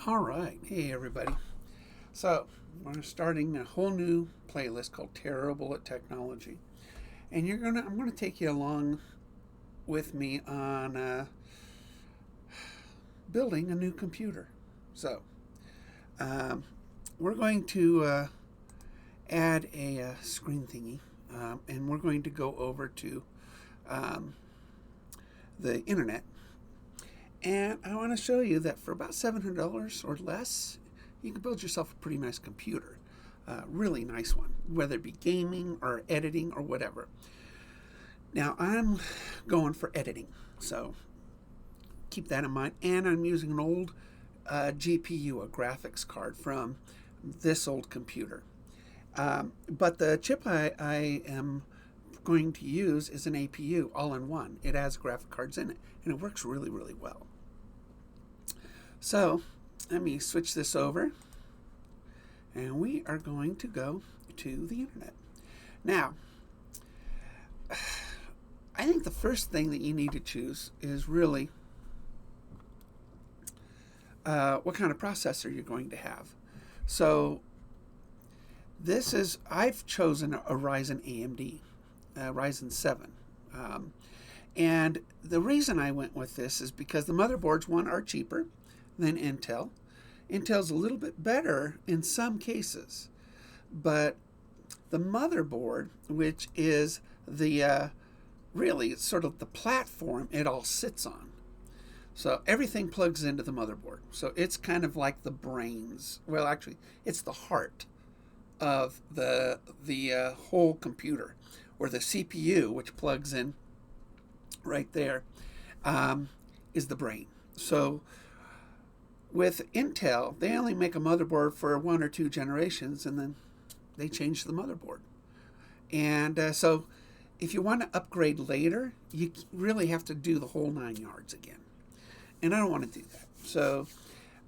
All right. Hey, everybody. So, we're starting a whole new playlist called Terrible at Technology. And I'm going to take you along with me on building a new computer. So, um, we're going to add a screen thingy, and we're going to go over to um, the internet. And I want to show you that for about $700 or less, you can build yourself a pretty nice computer. Really nice one, whether it be gaming or editing or whatever. Now, I'm going for editing, so keep that in mind. And I'm using an old GPU, a graphics card from this old computer. But the chip I am going to use is an APU all in one. It has graphic cards in it, and it works really, really well. So let me switch this over, and we are going to go to the internet. Now, I think the first thing that you need to choose is really what kind of processor you're going to have. So I've chosen a Ryzen AMD, Ryzen 7. And the reason I went with this is because the motherboards, one, are cheaper than Intel. Intel's a little bit better in some cases, but the motherboard, which is the really it's sort of the platform it all sits on. So everything plugs into the motherboard. So it's kind of like the brains. Well, actually, it's the heart of the whole computer, or the CPU, which plugs in right there, is the brain. So with Intel, they only make a motherboard for one or two generations, and then they change the motherboard. And so if you want to upgrade later, you really have to do the whole 9 yards again. And I don't want to do that. So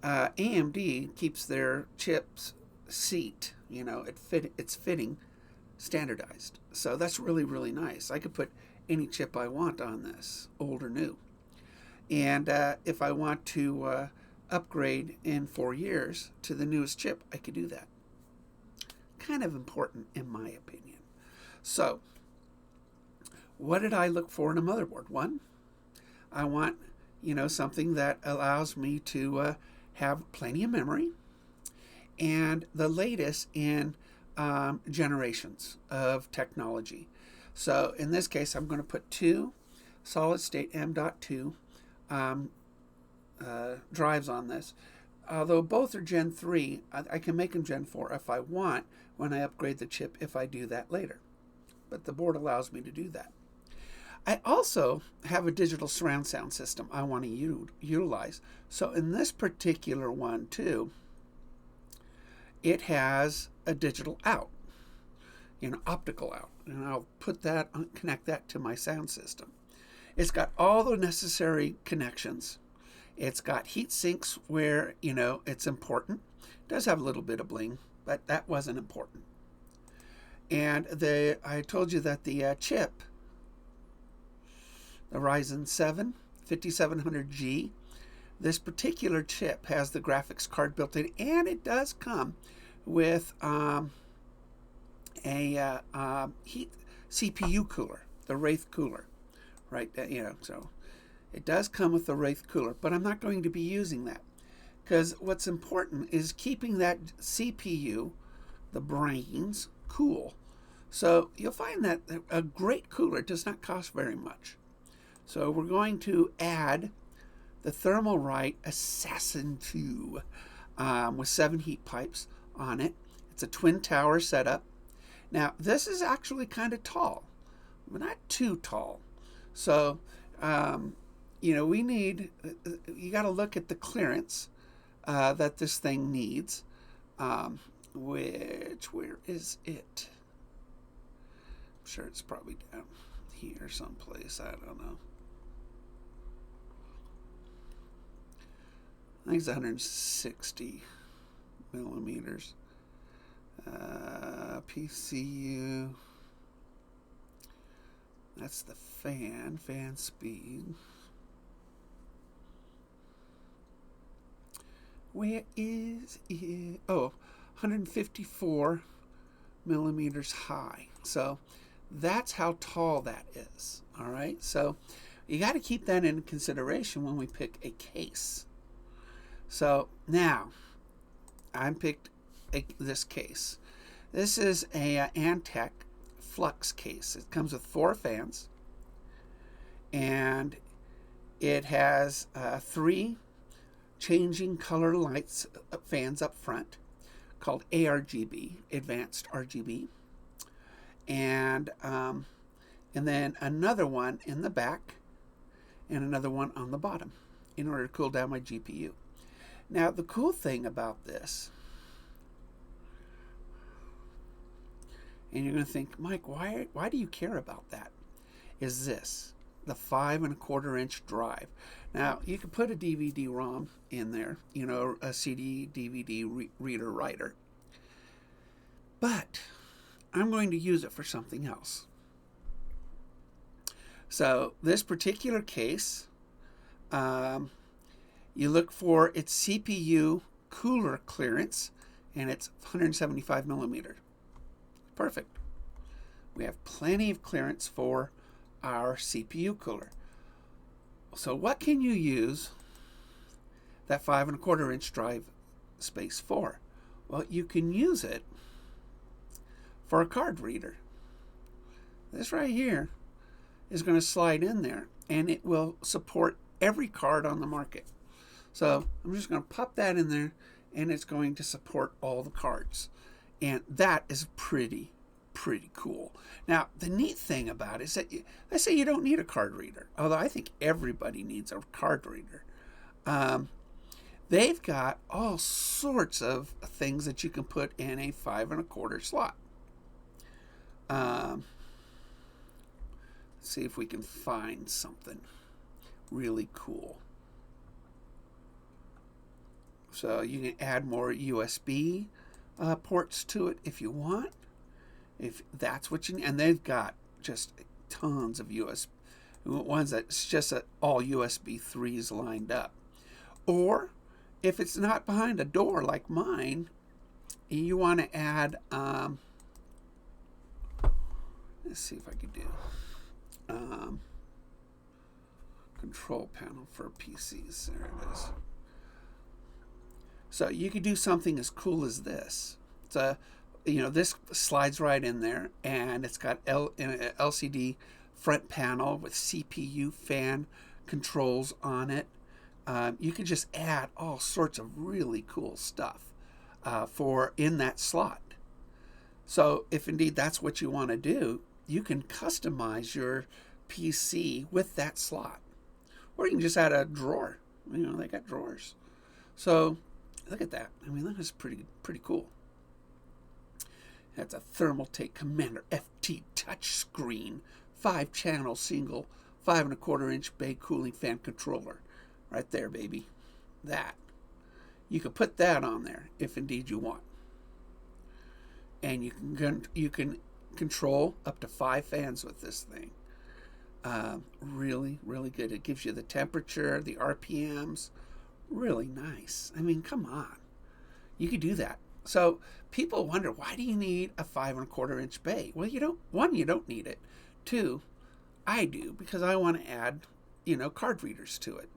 AMD keeps their chips seat, it's fitting standardized. So that's really, really nice. I could put any chip I want on this, old or new. And if I want to upgrade in 4 years to the newest chip, I could do that. Kind of important in my opinion. So what did I look for in a motherboard? One, I want something that allows me to have plenty of memory and the latest in generations of technology. So in this case, I'm going to put two solid state M.2 drives on this. Although both are Gen 3, I can make them Gen 4 if I want when I upgrade the chip, if I do that later. But the board allows me to do that. I also have a digital surround sound system I want to utilize. So in this particular one too, it has a digital out, optical out. And I'll connect that to my sound system. It's got all the necessary connections. It's got heat sinks where, it's important. It does have a little bit of bling, but that wasn't important. And I told you that the chip, the Ryzen 7 5700G, this particular chip has the graphics card built in, and it does come with a heat CPU cooler, the Wraith cooler, right? So it does come with the Wraith cooler, but I'm not going to be using that because what's important is keeping that CPU, the brains, cool. So you'll find that a great cooler does not cost very much. So we're going to add the Thermalright Assassin 2 with 7 heat pipes on it. It's a twin tower setup. Now this is actually kind of tall, but not too tall. So you got to look at the clearance that this thing needs. Where is it? I'm sure it's probably down here someplace. I don't know. I think it's 160 millimeters. PCU. That's the fan speed. Where is it? Oh, 154 millimeters high. So that's how tall that is. All right. So you got to keep that in consideration when we pick a case. So now I picked this case. This is a Antec Flux case. It comes with 4 fans, and it has 3 changing color lights fans up front called ARGB, Advanced RGB, and then another one in the back and another one on the bottom in order to cool down my GPU. Now the cool thing about this, and you're going to think, Mike, why do you care about that? Is this the 5.25-inch drive? Now you can put a DVD-ROM in there, you know, a CD DVD reader writer, but I'm going to use it for something else. So this particular case, you look for its CPU cooler clearance, and it's 175 millimeter. Perfect. We have plenty of clearance for our CPU cooler. So what can you use that 5.25-inch drive space for? Well, you can use it for a card reader. This right here is going to slide in there, and it will support every card on the market. So I'm just going to pop that in there, and it's going to support all the cards. And that is pretty cool. Now, the neat thing about it is that let's say you don't need a card reader, although I think everybody needs a card reader. They've got all sorts of things that you can put in a 5.25 slot. Let's see if we can find something really cool. So you can add more USB ports to it if you want, if that's what you need. And they've got just tons of USB ones that's just all USB 3s lined up. Or if it's not behind a door like mine, you want to add, let's see if I can do control panel for PCs. There it is. So you could do something as cool as this. It's this slides right in there, and it's got an LCD front panel with CPU fan controls on it. You could just add all sorts of really cool stuff for in that slot. So if indeed that's what you want to do, you can customize your PC with that slot. Or you can just add a drawer. They got drawers. So look at that. That is pretty cool. That's a Thermaltake Commander FT touchscreen, 5-channel single 5.25-inch bay cooling fan controller. Right there, baby. That. You can put that on there if indeed you want. And you can control up to 5 fans with this thing. Really good. It gives you the temperature, the RPMs. Really nice. Come on. You could do that. So people wonder, why do you need a 5.25-inch bay? Well, you don't need it. 2, I do, because I want to add, card readers to it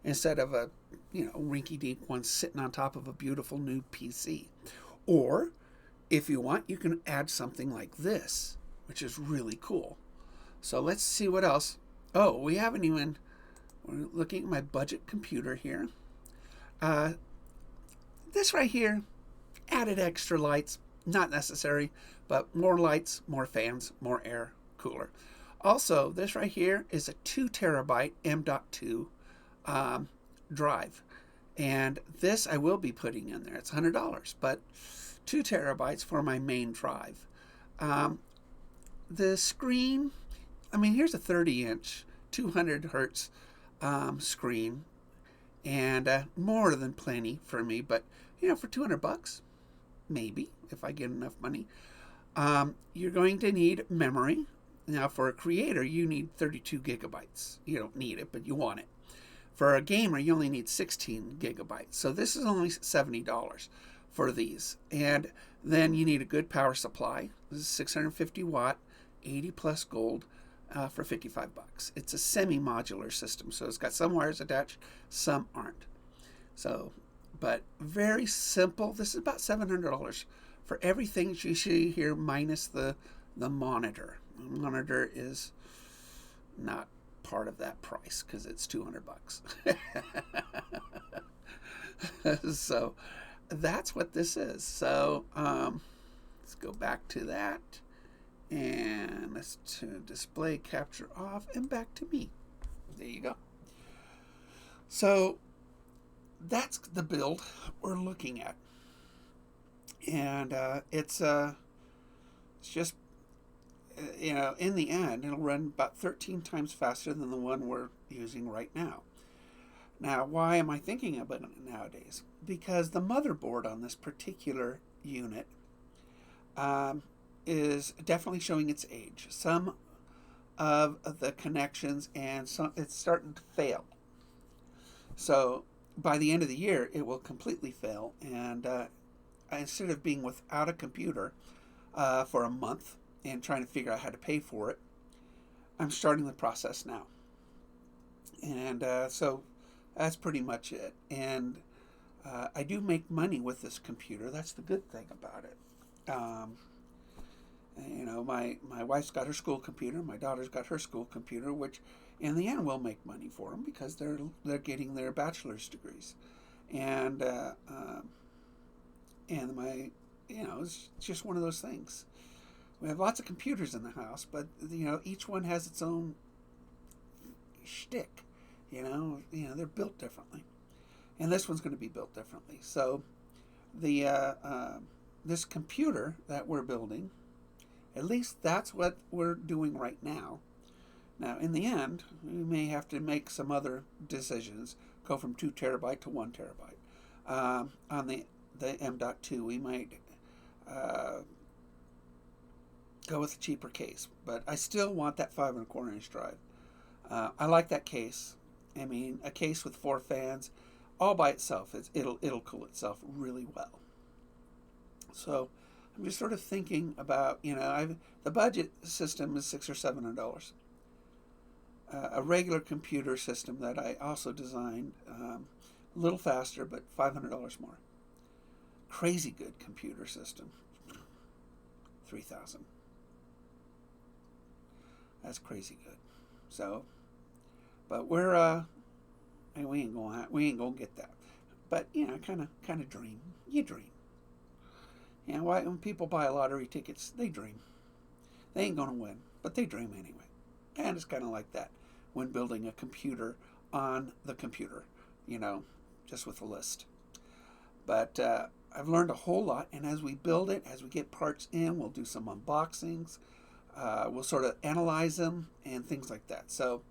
instead of a, rinky-dink one sitting on top of a beautiful new PC. Or if you want, you can add something like this, which is really cool. So let's see what else. Oh, we're looking at my budget computer here. This right here, added extra lights, not necessary, but more lights, more fans, more air, cooler. Also, this right here is a 2 terabyte M.2 drive. And this I will be putting in there. It's $100, but 2 terabytes for my main drive. The screen, here's a 30-inch, 200 hertz screen, and more than plenty for me. But for $200, maybe if I get enough money. You're going to need memory. Now, for a creator, you need 32 gigabytes. You don't need it, but you want it. For a gamer, you only need 16 gigabytes. So this is only $70 for these. And then you need a good power supply. This is 650 watt, 80 plus gold for $55. It's a semi-modular system, so it's got some wires attached, some aren't. So, but very simple. This is about $700 for everything you see here minus the monitor. The monitor is not part of that price because it's $200. So that's what this is. So let's go back to that, and let's display capture off, and back to me. There you go. So that's the build we're looking at, and it's just, in the end, it'll run about 13 times faster than the one we're using right now. Now, why am I thinking about it nowadays? Because the motherboard on this particular unit is definitely showing its age. Some of the connections and it's starting to fail. So by the end of the year, it will completely fail. And instead of being without a computer for a month and trying to figure out how to pay for it, I'm starting the process now. And so that's pretty much it. And I do make money with this computer. That's the good thing about it. My wife's got her school computer. My daughter's got her school computer, which in the end will make money for them because they're getting their bachelor's degrees. And it's just one of those things. We have lots of computers in the house, but each one has its own shtick. They're built differently, and this one's going to be built differently. So the this computer that we're building, at least that's what we're doing right now. Now, in the end, we may have to make some other decisions, go from 2 terabyte to 1 terabyte. On the M.2, we might go with a cheaper case, but I still want that 5 1/4 inch drive. I like that case. I mean, a case with 4 fans, all by itself, it'll cool itself really well. So I'm just sort of thinking about, the budget system is $600 or $700. A regular computer system that I also designed, a little faster, but $500 more. Crazy good computer system, $3,000. That's crazy good. So, but we ain't gonna get that. But kind of dream. You dream. Why when people buy lottery tickets, they dream. They ain't gonna win, but they dream anyway. And it's kind of like that when building a computer on the computer, just with a list. But I've learned a whole lot, and as we build it, as we get parts in, we'll do some unboxings. We'll sort of analyze them and things like that. So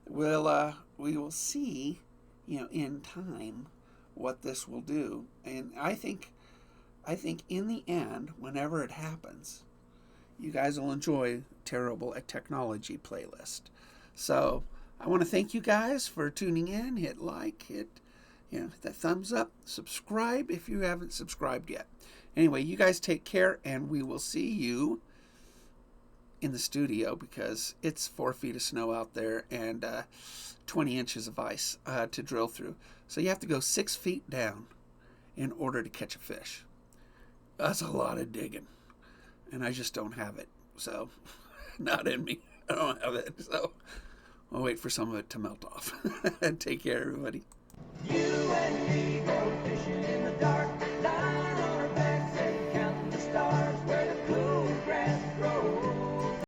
we will see, in time what this will do. And I think in the end, whenever it happens, you guys will enjoy Terrible at Technology playlist. So I want to thank you guys for tuning in. Hit like, hit that thumbs up, subscribe if you haven't subscribed yet. Anyway, you guys take care, and we will see you in the studio because it's 4 feet of snow out there and 20 inches of ice to drill through. So you have to go 6 feet down in order to catch a fish. That's a lot of digging, and I just don't have it. So, not in me. I don't have it. So, I'll wait for some of it to melt off. Take care, everybody. You and me go fishing in the dark.